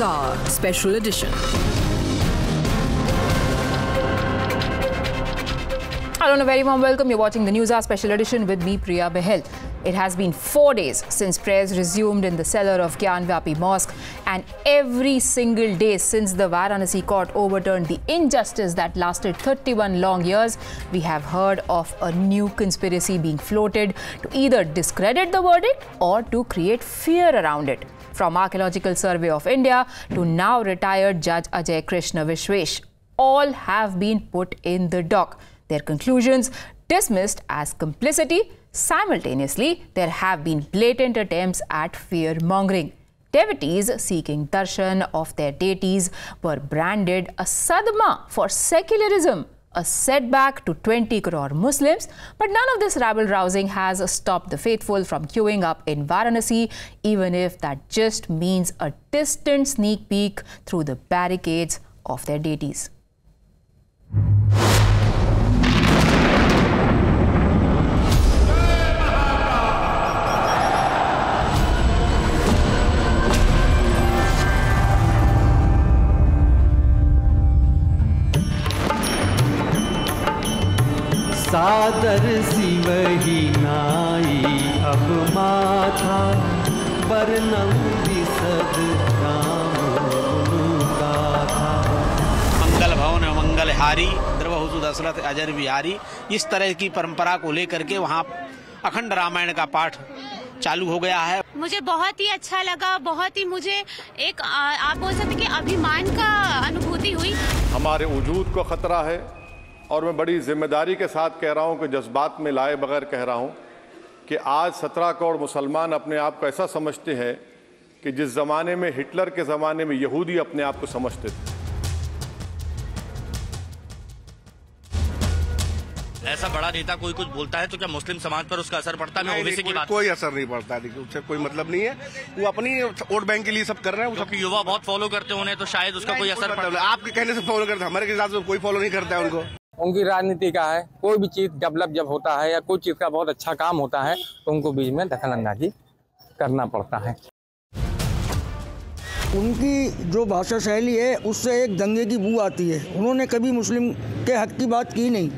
Hour Special Edition. Hello and a very warm welcome. You're watching the News Hour Special Edition with me, Priya Behel. It has been 4 days since prayers resumed in the cellar of Gyanvapi Mosque, and every single day since the Varanasi court overturned the injustice that lasted 31 long years, we have heard of a new conspiracy being floated to either discredit the verdict or to create fear around it. From Archaeological Survey of India to now retired Judge Ajay Krishna Vishwesh, all have been put in the dock. Their conclusions dismissed as complicity. Simultaneously, there have been blatant attempts at fear-mongering. Devotees seeking darshan of their deities were branded a sadma for secularism, a setback to 20 crore Muslims. But none of this rabble-rousing has stopped the faithful from queuing up in Varanasi, even if that just means a distant sneak peek through the barricades of their deities. सादर सी वही नाई अब माथा बरनम बिसद का था। मंगल भवन मंगलहारी द्रवहुसु दशरथ अजर बिहारी, इस तरह की परंपरा को लेकर के वहाँ अखंड रामायण का पाठ चालू हो गया है। मुझे बहुत ही अच्छा लगा, बहुत ही मुझे एक आप बोल सकते कि अभिमान का अनुभूति हुई। हमारे वजूद को खतरा है और मैं बड़ी जिम्मेदारी के साथ कह रहा हूं कि जज्बात में लाए बगैर कह रहा हूं कि आज 17 करोड़ मुसलमान अपने आप को ऐसा समझते हैं कि जिस ज़माने में हिटलर के ज़माने में यहूदी अपने आप को समझते थे। ऐसा बड़ा नेता कोई कुछ बोलता है तो क्या मुस्लिम समाज पर उसका असर पड़ता है? मैं ओबीसी की बात, कोई असर नहीं पड़ता, देखिए उससे कोई मतलब नहीं है। वो अपनी वोट बैंक के लिए सब कर रहे हैं। क्योंकि युवा बहुत फॉलो करते होंगे तो शायद उसका कोई असर पड़ता है। आपके कहने से फॉलो करते, हमारे हिसाब से कोई फॉलो नहीं करता है उनको। उनकी राजनीति का है, कोई भी चीज डेवलप जब होता है या कोई चीज का बहुत अच्छा काम होता है तो उनको बीच में दखलंदाजी करना पड़ता है। उनकी जो भाषा शैली है उससे एक दंगे की बू आती है। उन्होंने कभी मुस्लिम के हक की बात की नहीं,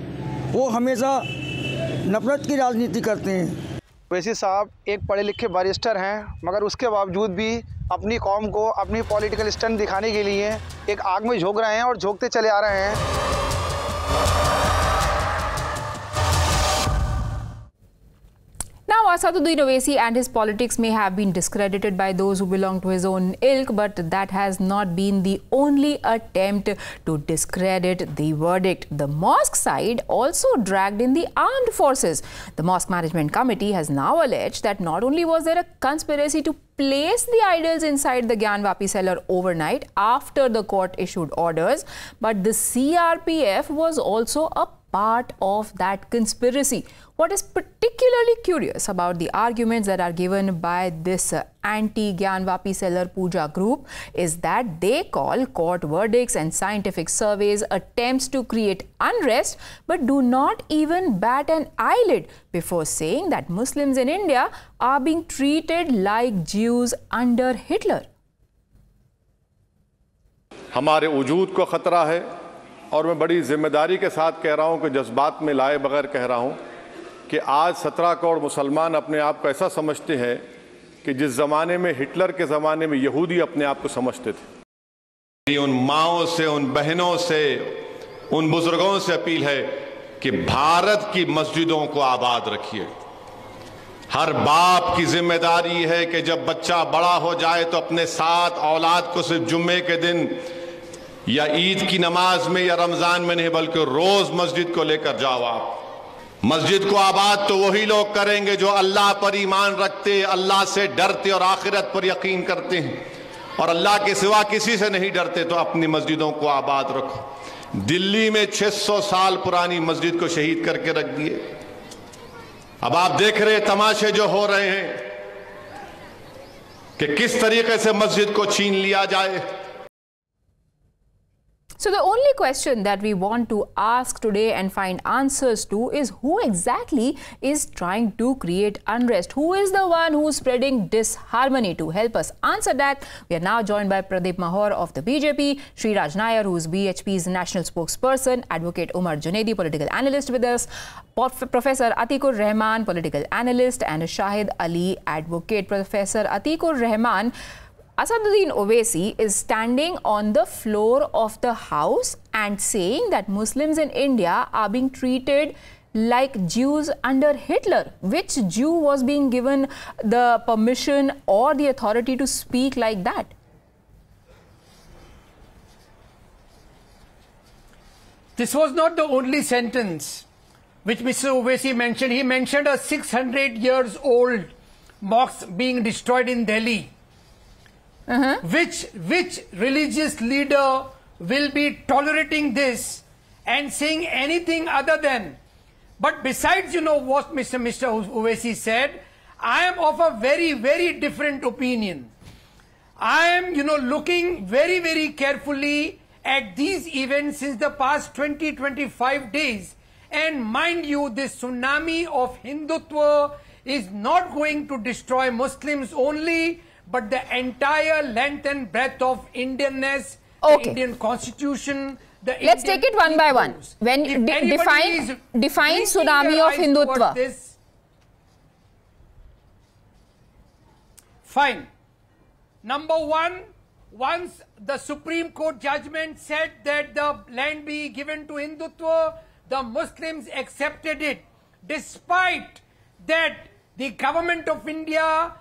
वो हमेशा नफरत की राजनीति करते हैं। वैसे साहब एक पढ़े लिखे बैरिस्टर हैं, मगर उसके बावजूद भी अपनी कौम को अपनी पॉलिटिकल स्टैंड दिखाने के लिए एक आग में झोंक रहे हैं और झोंकते चले आ रहे हैं। Now, Asaduddin Owaisi and his politics may have been discredited by those who belong to his own ilk, but that has not been the only attempt to discredit the verdict. The mosque side also dragged in the armed forces. The Mosque Management Committee has now alleged that not only was there a conspiracy to place the idols inside the Gyanvapi cellar overnight after the court issued orders, but the CRPF was also a part of that conspiracy. What is particularly curious about the arguments that are given by this anti-Gyanvapi cellar puja group is that they call court verdicts and scientific surveys attempts to create unrest, but do not even bat an eyelid before saying that Muslims in India are being treated like Jews under Hitler. हमारे वजूद को खतरा है और मैं बड़ी जिम्मेदारी के साथ कह रहा हूं कि जज्बात में लाए बगैर कह रहा हूं कि आज 17 करोड़ मुसलमान अपने आप को ऐसा समझते हैं कि जिस ज़माने में हिटलर के ज़माने में यहूदी अपने आप को समझते थे। उन माओं से, उन बहनों से, उन बुजुर्गों से अपील है कि भारत की मस्जिदों को आबाद रखिए। हर बाप की जिम्मेदारी है कि जब बच्चा बड़ा हो जाए तो अपने साथ औलाद को सिर्फ जुम्मे के दिन या ईद की नमाज में या रमजान में नहीं बल्कि रोज मस्जिद को लेकर जाओ। आप मस्जिद को आबाद तो वही लोग करेंगे जो अल्लाह पर ईमान रखते, अल्लाह से डरते और आखिरत पर यकीन करते हैं और अल्लाह के सिवा किसी से नहीं डरते। तो अपनी मस्जिदों को आबाद रखो। दिल्ली में 600 साल पुरानी मस्जिद को शहीद करके रख दिए। अब आप देख रहे तमाशे जो हो रहे हैं कि किस तरीके से मस्जिद को छीन लिया जाए। So the only question that we want to ask today and find answers to is who exactly is trying to create unrest? Who is the one who's spreading disharmony? To help us answer that, we are now joined by Pradeep Mahor of the BJP, Sriraj Nair, who is BHP's national spokesperson, Advocate Umar Junaidi, political analyst with us, Professor Atikur Rahman, political analyst, and Shahid Ali, advocate. Professor Atikur Rahman, Asaduddin Owaisi is standing on the floor of the House and saying that Muslims in India are being treated like Jews under Hitler. Which Jew was being given the permission or the authority to speak like that? This was not the only sentence which Mr. Owaisi mentioned. He mentioned a 600 years old mosque being destroyed in Delhi. Which religious leader will be tolerating this and saying anything other than? But besides, what Mr. Owaisi said, I am of a very, very different opinion. I am, looking very, very carefully at these events since the past 20-25 days. And mind you, this tsunami of Hindutva is not going to destroy Muslims only, but the entire length and breadth of Indianness, the Indian constitution. Let's take it one by one. When define tsunami of Hindutva. Fine. Number one, once the Supreme Court judgment said that the land be given to Hindutva, the Muslims accepted it, despite that the government of India,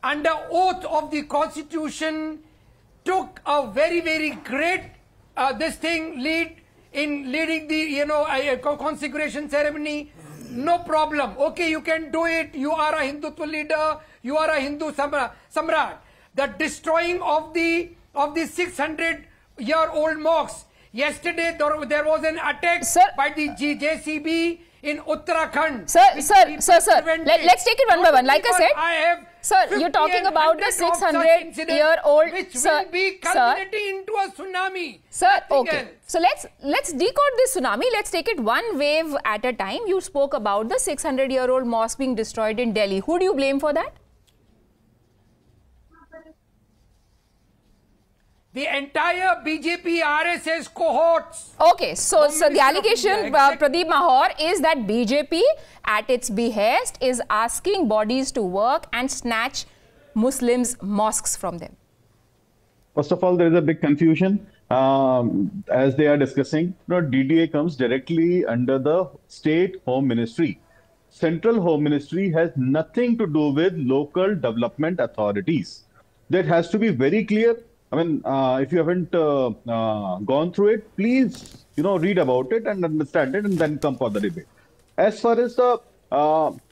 under oath of the constitution, took a very, very great lead in leading the consecration ceremony. No problem. Okay, you can do it. You are a Hindutva leader. You are a Hindu samrat. The destroying of the 600-year-old mosques. Yesterday there was an attack by the JCB in Uttarakhand. Sir. Let's take it one by one. Like I said, sir, you're talking about the 600-year-old. Which will be culminating into a tsunami. Sir, okay. So let's decode this tsunami. Let's take it one wave at a time. You spoke about the 600-year-old mosque being destroyed in Delhi. Who do you blame for that? The entire BJP RSS cohorts. Okay, so the allegation, Pradeep Mahor, is that BJP at its behest is asking bodies to work and snatch Muslims' mosques from them. First of all, there is a big confusion as they are discussing. DDA comes directly under the State Home Ministry. Central Home Ministry has nothing to do with local development authorities. That has to be very clear. I mean, if you haven't gone through it, please, read about it and understand it and then come for the debate. As far as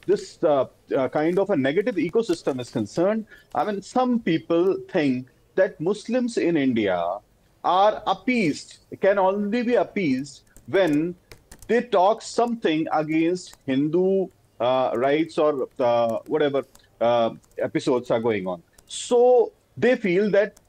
this kind of a negative ecosystem is concerned, I mean, some people think that Muslims in India are appeased, can only be appeased when they talk something against Hindu rights or whatever episodes are going on. So they feel that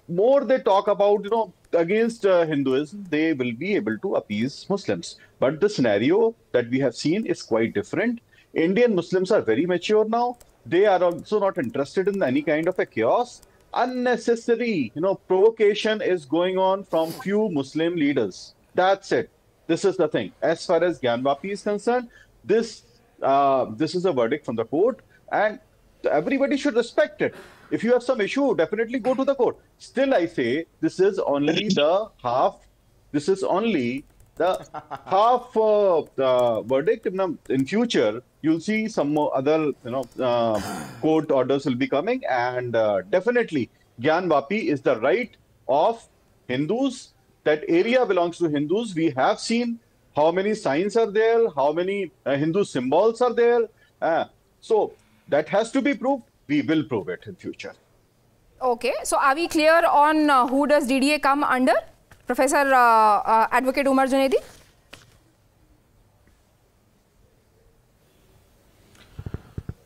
more they talk about, against Hinduism, they will be able to appease Muslims. But the scenario that we have seen is quite different. Indian Muslims are very mature now. They are also not interested in any kind of a chaos. Unnecessary, provocation is going on from few Muslim leaders. That's it. This is the thing. As far as Gyanvapi is concerned, this is a verdict from the court and everybody should respect it. If you have some issue, definitely go to the court. Still, I say this is only the half. This is only the half verdict. In future, you'll see some more other, court orders will be coming, and definitely, Gyanvapi is the right of Hindus. That area belongs to Hindus. We have seen how many signs are there, how many Hindu symbols are there. So that has to be proved. We will prove it in future. Okay, so are we clear on who does DDA come under? Professor Advocate Umar Junaidi?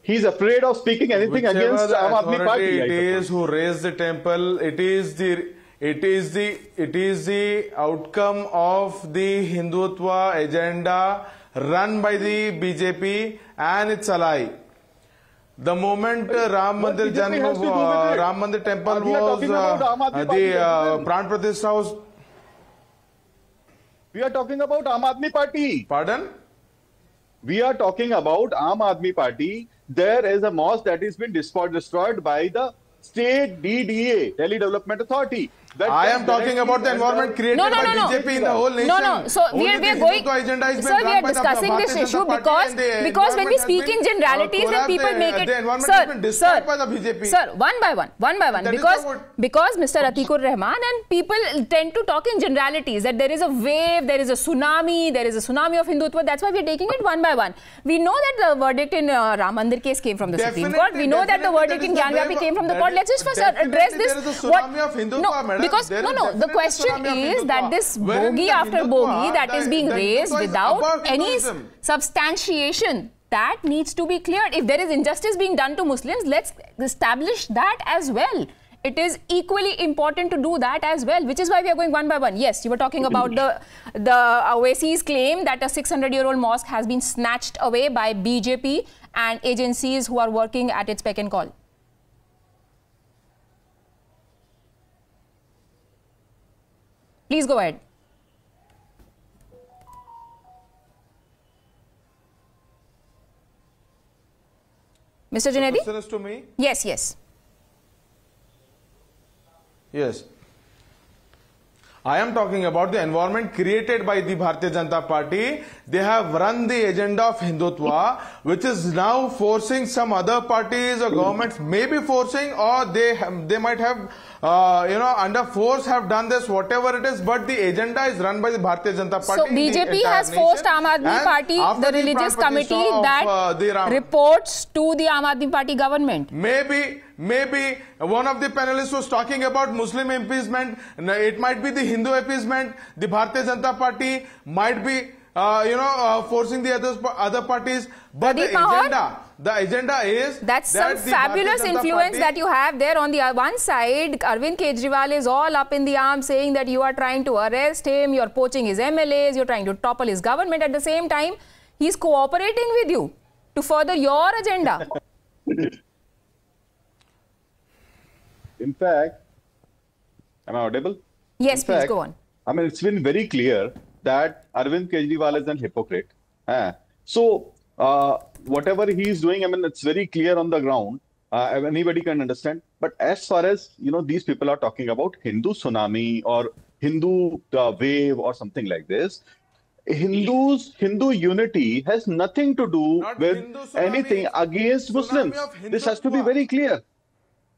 He's afraid of speaking anything against Aam Aadmi Party. It is who raised the temple. It is It is the outcome of the Hindutva agenda run by the BJP and its ally. The moment Ram Mandir temple was the Pran Pratishtha was. We are talking about Aam Aadmi Party. Pardon? We are talking about Aam Aadmi Party. There is a mosque that has been destroyed by the state DDA, Delhi Development Authority. I am talking about the environment created by BJP in the whole nation. No. So we are going. Sir, we are discussing this issue because when we speak in generalities, then people make it. Sir, one by one. Because Mr. Atikur Rahman and people tend to talk in generalities that there is a wave, there is a tsunami of Hindutva. That's why we are taking it one by one. We know that the verdict in Ram Mandir case came from the Supreme Court. We know that the verdict in Gyan Vapi came from the court. Let's just first address this. Because the question is that this bogey after bogey that is being raised without any substantiation, that needs to be cleared. If there is injustice being done to Muslims, let's establish that as well. It is equally important to do that as well, which is why we are going one by one. Yes, you were talking about the Owaisi's claim that a 600-year-old mosque has been snatched away by BJP and agencies who are working at its beck and call. Please go ahead. Mr. Janedi? The question is to me? Yes. Yes. I am talking about the environment created by the Bharatiya Janata Party. They have run the agenda of Hindutva, which is now forcing some other parties or governments, maybe forcing, or they might have, under force have done this, whatever it is, but the agenda is run by the Bharatiya Janata Party. So BJP has forced Aam Aadmi Party, the religious committee that reports to the Aam Aadmi Party government. Maybe one of the panelists was talking about Muslim appeasement. It might be the Hindu appeasement. The Bharatiya Janata Party might be, forcing the other parties. But the agenda is that's some fabulous influence that you have there. On the one side, Arvind Kejriwal is all up in the arms saying that you are trying to arrest him, you're poaching his MLAs, you're trying to topple his government. At the same time, he's cooperating with you to further your agenda. In fact, am I audible? Yes, please go on. I mean, it's been very clear that Arvind Kejriwal is an hypocrite. So, whatever he is doing, I mean, it's very clear on the ground. Anybody can understand. But as far as, these people are talking about Hindu tsunami or Hindu wave or something like this, Hindu unity has nothing to do with anything against Muslims. This has to be very clear.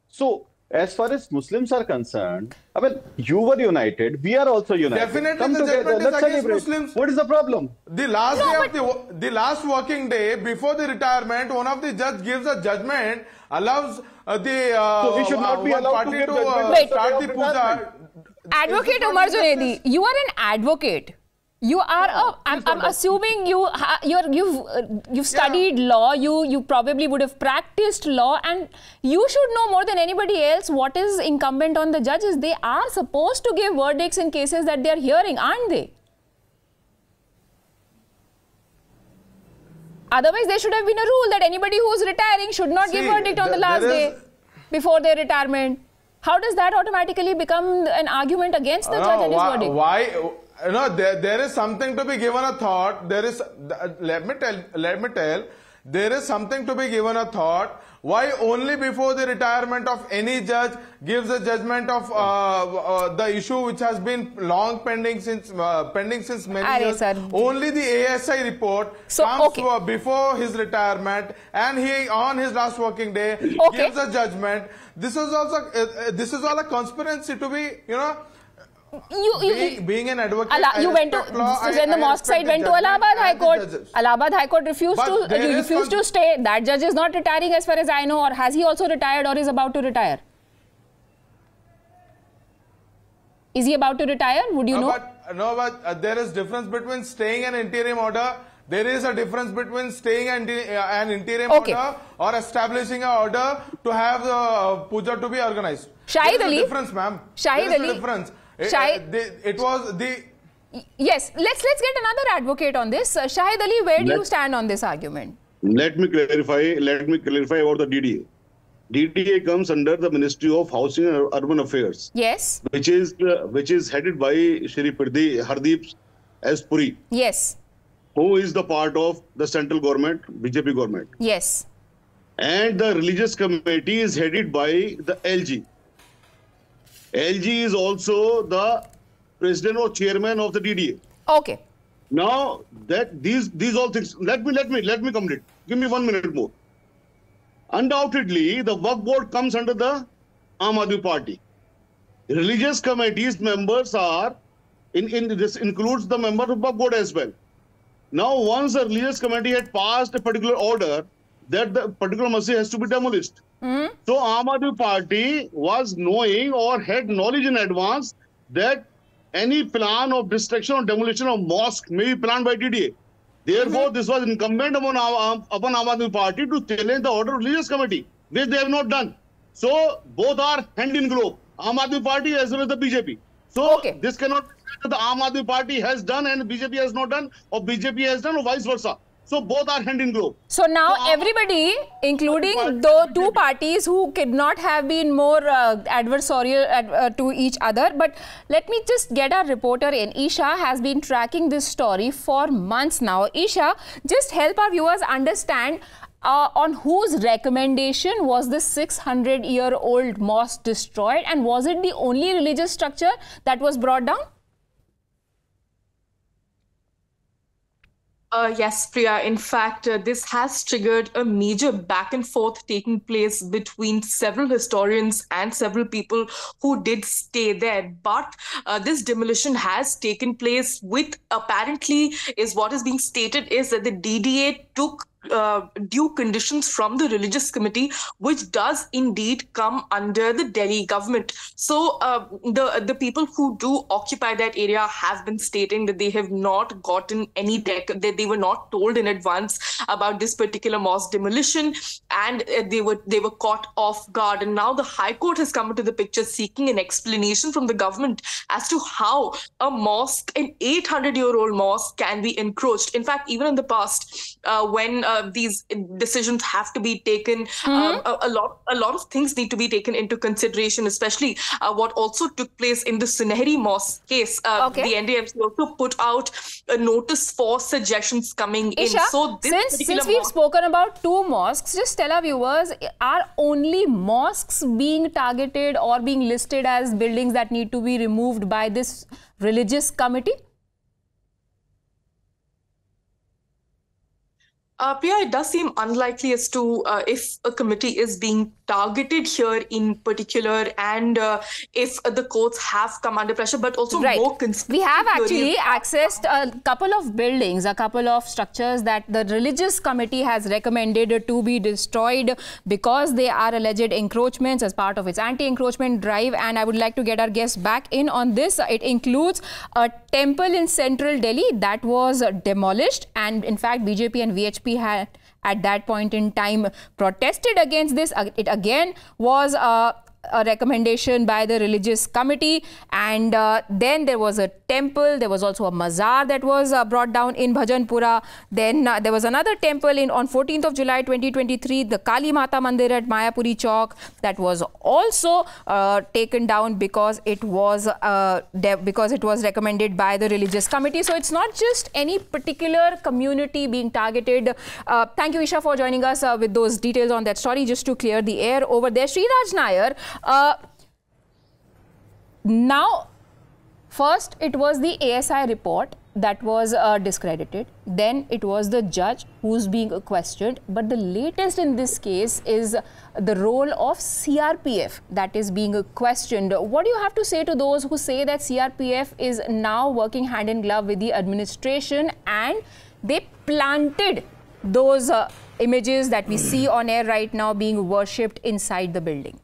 So, as far as Muslims are concerned, I mean, you were united, we are also united. Definitely, come the together, let's celebrate. Muslims. What is the problem? The last working day before the retirement, one of the judge gives a judgment, allows so he should not be allowed party to start the puja. Advocate Umar Junaidi, you are an advocate. You are I'm assuming you've studied law, you probably would have practiced law, and you should know more than anybody else what is incumbent on the judges. They are supposed to give verdicts in cases that they are hearing, aren't they? Otherwise, there should have been a rule that anybody who is retiring should not give verdict on the last day before their retirement. How does that automatically become an argument against the judge and his verdict? Why? There is something to be given a thought. There is, let me tell, there is something to be given a thought. Why only before the retirement of any judge gives a judgment of the issue which has been long pending since many years. Only the ASI report comes before his retirement, and he on his last working day gives a judgment. This is all a conspiracy to be, being an advocate. You went to when the mosque side went to Allahabad High Court. Allahabad High Court refused to stay. That judge is not retiring as far as I know, or has he also retired or is about to retire? Is he about to retire? Would you know? But there is difference between staying an interim order There is a difference between staying an interim order or establishing an order to have the puja to be organized. Shahid Ali. Difference, ma'am. Shahid Ali. Difference. It was the. Yes, let's get another advocate on this. Shahid Ali, where do you stand on this argument? Let me clarify about the DDA. DDA comes under the Ministry of Housing and Urban Affairs. Yes. Which is headed by Shri Hardeep S. Puri. Yes. Who is the part of the central government, BJP government. Yes. And the religious committee is headed by the LG. LG is also the president or chairman of the DDA. Okay. Now that these all things, let me complete. Give me 1 minute more. Undoubtedly, the Waqf board comes under the Aam Aadmi Party. Religious committees members are this includes the member of Waqf board as well. Now, once the religious committee had passed a particular order that the particular masjid has to be demolished. So Aam Aadmi Party was knowing or had knowledge in advance that any plan of destruction or demolition of mosque may be planned by DDA. Therefore, this was incumbent upon Aam Aadmi Party to challenge the order of religious committee, which they have not done. So both are hand in glove, Aam Aadmi Party as well as the BJP. So this cannot be said that the Aam Aadmi Party has done and BJP has not done, or BJP has done, or vice versa. So both are hand in glove. So now everybody, including the two parties who could not have been more adversarial to each other. But let me just get our reporter in. Isha has been tracking this story for months now. Isha, just help our viewers understand on whose recommendation was this 600-year-old mosque destroyed, and was it the only religious structure that was brought down? Yes, Priya. In fact, this has triggered a major back and forth taking place between several historians and several people who did stay there. But this demolition has taken place with, apparently, is what is being stated is that the DDA took due conditions from the religious committee, which does indeed come under the Delhi government. So the people who do occupy that area have been stating that they have not gotten any that they were not told in advance about this particular mosque demolition, and they were caught off guard. And now the High Court has come into the picture seeking an explanation from the government as to how a mosque, an 800-year-old mosque, can be encroached. In fact, even in the past, when these decisions have to be taken, a lot of things need to be taken into consideration, especially what also took place in the Sunehri Mosque case. The NDMC also put out a notice for suggestions coming Isha, in. So since we've spoken about two mosques, just tell our viewers, are only mosques being targeted or being listed as buildings that need to be removed by this religious committee? Priya, it does seem unlikely as to if a committee is being targeted here in particular, and if the courts have come under pressure, but also more we have actually accessed a couple of buildings, a couple of structures that the religious committee has recommended to be destroyed because they are alleged encroachments as part of its anti-encroachment drive. And I would like to get our guests back in on this. It includes a temple in central Delhi that was demolished, and in fact BJP and VHP had at that point in time protested against this. It again was a recommendation by the religious committee, and then there was a temple, there was also a mazar that was brought down in Bhajanpura. Then there was another temple on 14th of July 2023, the Kali Mata Mandir at Mayapuri Chowk, that was also taken down because it was recommended by the religious committee. So it's not just any particular community being targeted. Thank you, Isha, for joining us with those details on that story. Just to clear the air over there, Sriraj Nair, now, first it was the ASI report that was discredited. Then it was the judge who's being questioned. But the latest in this case is the role of CRPF that is being questioned. What do you have to say to those who say that CRPF is now working hand in glove with the administration and they planted those images that we see on air right now being worshipped inside the building?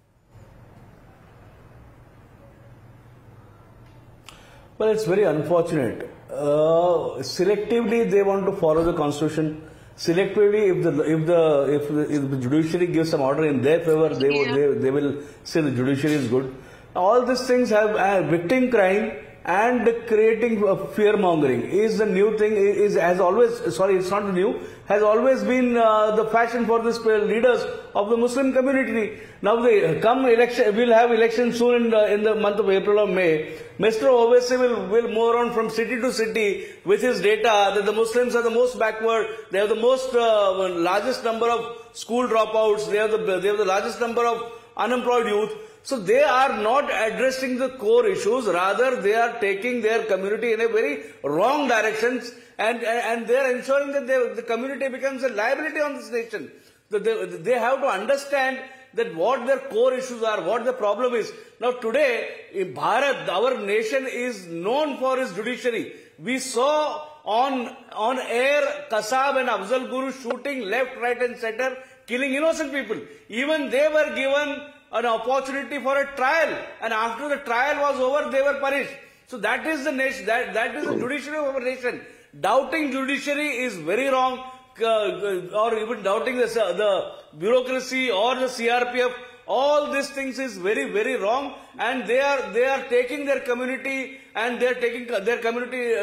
Well, it's very unfortunate selectively they want to follow the constitution. Selectively, if the judiciary gives some order in their favor, they will say the judiciary is good. All these things have victim crime and creating fear mongering is the new thing. Has always been the fashion for this leaders of the Muslim community. Now they come election, we'll have elections soon in the month of April or May. Mr. Owaisi will move around from city to city with his data that the Muslims are the most backward. They have the most largest number of school dropouts. They have the largest number of unemployed youth. So they are not addressing the core issues. Rather, they are taking their community in a very wrong direction, and they are ensuring that the community becomes a liability on this nation. They have to understand that what their core issues are, what the problem is. Now today, in Bharat, our nation is known for its judiciary. We saw on air Kasab and Afzal Guru shooting left, right and center, killing innocent people. Even they were given an opportunity for a trial, and after the trial was over, they were punished. So that is the nation, that is the judiciary of our nation. Doubting judiciary is very wrong, or even doubting the bureaucracy or the CRPF. All these things is very, very wrong, and they are taking their community and they are taking their community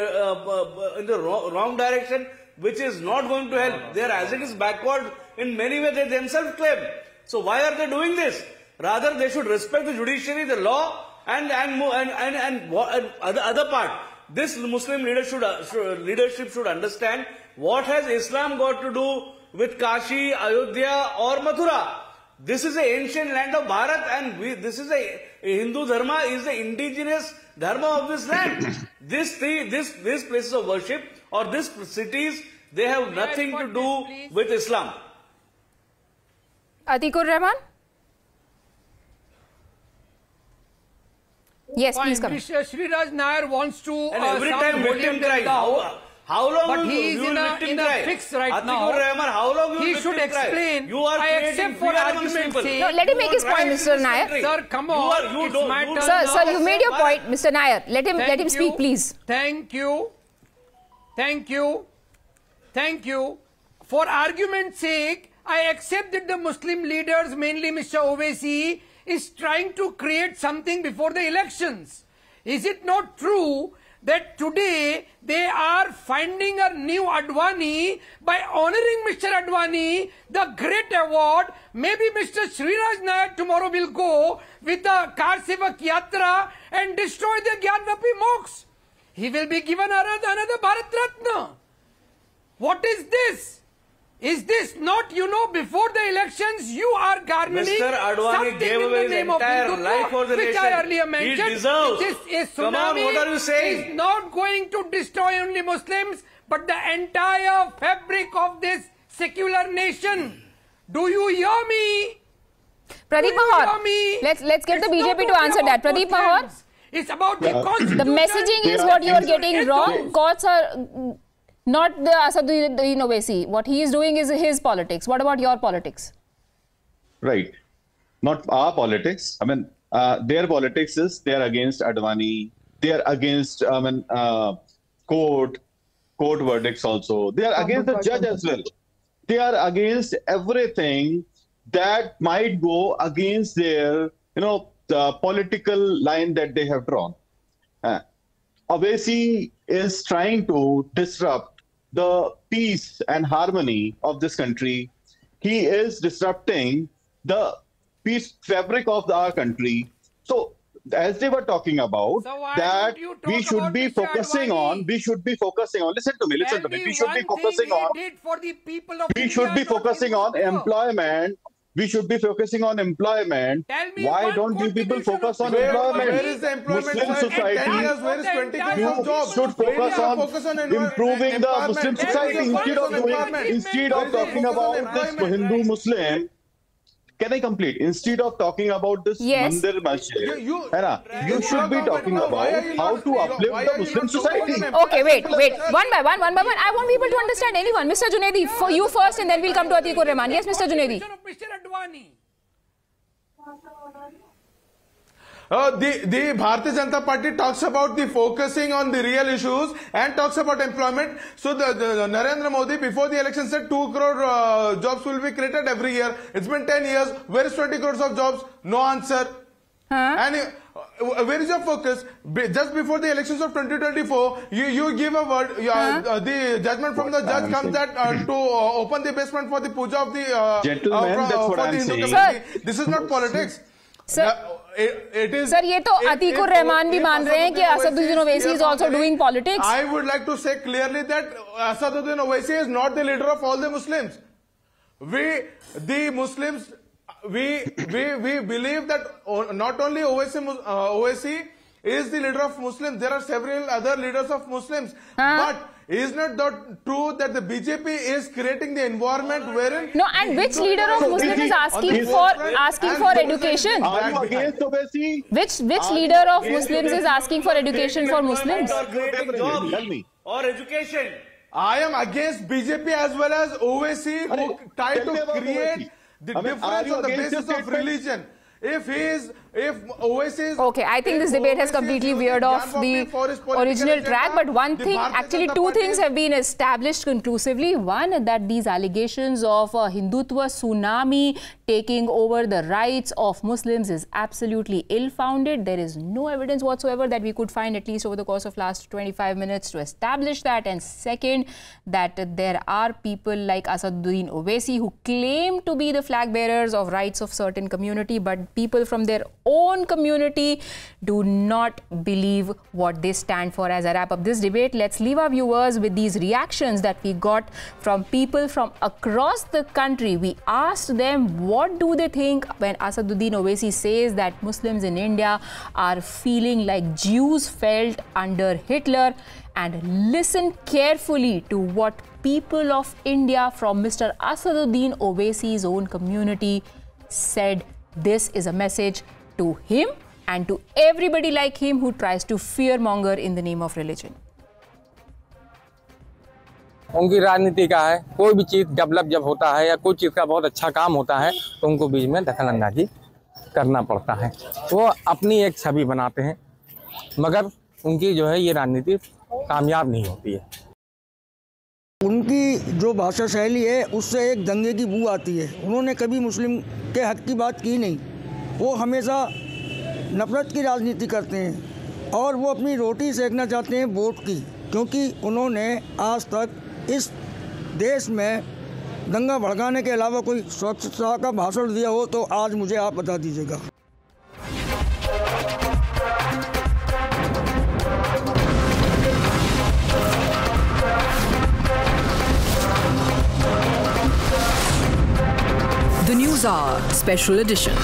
in the wrong direction, which is not going to help. They are as it is backward in many ways they themselves claim. So why are they doing this? Rather, they should respect the judiciary, the law, and other part. This Muslim leadership should understand what has Islam got to do with Kashi, Ayodhya, or Mathura. This is the ancient land of Bharat, and this is a Hindu dharma is the indigenous dharma of this land. These places of worship or these cities, they have nothing to do with Islam. Atikur Rahman? Yes, please come. Sriraj Nair wants to and every time victim cry. How long but will he is in a fix right now. Rahman, how long will he should explain. You are I accept for argument's sake. No, let him make his point, Mr. Nair. Sir, come on. Sir, you made your point, Mr. Nair. Let him speak, please. Thank you. For argument's sake, I accept that the Muslim leaders, mainly Mr. Owaisi, is trying to create something before the elections. Is it not true that today they are finding a new Advani by honoring Mr. Advani, the great award? Maybe Mr. Sriraj Nair tomorrow will go with the Kar Sevak Yatra and destroy the Gyanvapi mosques. He will be given another Bharat Ratna. What is this? Is this not, before the elections, you are garnering Mr. Advani gave away his entire life for the which nation. I earlier mentioned. He deserves. This Come on, what are you saying? is not going to destroy only Muslims, but the entire fabric of this secular nation. Do you hear me? Pradeep Mahar, let's get the BJP to answer that. Pradeep Mahar, it's about the constitution. The messaging is what you are getting wrong. Courts are not the Asaduddin Owaisi. What he is doing is his politics. What about your politics? Right. Not our politics. I mean, their politics is they are against Advani. They are against, court verdicts also. They are against the judge as well. They are against everything that might go against their, the political line that they have drawn. Owaisi is trying to disrupt the peace and harmony of this country. He is disrupting the peace fabric of our country. So, as they were talking about, that we should be focusing on, listen to me, we should be focusing on employment. We should be focusing on employment. Why don't you people focus on employment? Where is the employment? Muslim society, where is 20,000 jobs? should focus on improving the Muslim society instead of talking about this Hindu Muslim. Can I complete? Instead of talking about this Mandir Masjid, you should be talking about how to uplift the Muslim society. Okay, wait. One by one. I want people to understand anyone. Mr. Junaidi, for you first and then we'll come to Atikur Rahman. Yes, Mr. Junaidi. The Bharatiya Janata Party talks about the focusing on the real issues and talks about employment. So the Narendra Modi before the election said 2 crore jobs will be created every year. It's been 10 years. Where is 20 crores of jobs? No answer. And where is your focus? Just before the elections of 2024, you give a word. The judgment from the judge comes that to open the basement for the puja of the gentlemen. That's what I'm saying. This is not politics. It is. Sir, ये तो अतीकुर रहमान भी मान रहे हैं कि Asaduddin Owaisi is also doing politics. I would like to say clearly that Asaduddin Owaisi is not the leader of all the Muslims. We, the Muslims, we believe that not only Owaisi is the leader of Muslims. There are several other leaders of Muslims, but. Is not that true that the BJP is creating the environment wherein... No, and which leader of Muslims is asking for education? Are you against Owaisi? Which leader of Muslims is asking for education for Muslims? Or education. I am against BJP as well as Owaisi who try to create the difference on the basis of religion. If Owaisi is... Okay, I think this debate has completely veered off the original track, but one thing, actually two things have been established conclusively. One, that these allegations of a Hindutva tsunami taking over the rights of Muslims is absolutely ill-founded. There is no evidence whatsoever that we could find, at least over the course of last 25 minutes, to establish that. And second, that there are people like Asaduddin Owaisi who claim to be the flag bearers of rights of certain community, but people from their own community do not believe what they stand for. As I wrap up this debate, let's leave our viewers with these reactions that we got from people from across the country. We asked them what do they think when Asaduddin Owaisi says that Muslims in India are feeling like Jews felt under Hitler, and listen carefully to what people of India from Mr. Asaduddin Owaisi's own community said. This is a message to him and to everybody like him who tries to fearmonger in the name of religion. उनकी राजनीति का है, कोई भी चीज़ develop जब होता है या कोई चीज़ का बहुत अच्छा काम होता है तो उनको बीच में दखलंदाजी करना पड़ता है। वो अपनी एक छवि बनाते हैं, मगर उनकी जो है ये राजनीति कामयाब नहीं होती है। उनकी जो भाषा शैली है उससे एक दंगे की बू आती है। उन्होंने कभी मुस्लिम के हक की बात की नहीं, वो हमेशा नफरत की राजनीति करते हैं और वो अपनी रोटी सेकना चाहते हैं वोट की, क्योंकि उन्होंने आज तक इस देश में दंगा भड़काने के अलावा कोई स्वच्छता का भाषण दिया हो तो आज मुझे आप बता दीजिएगा। The News Hour Special Edition.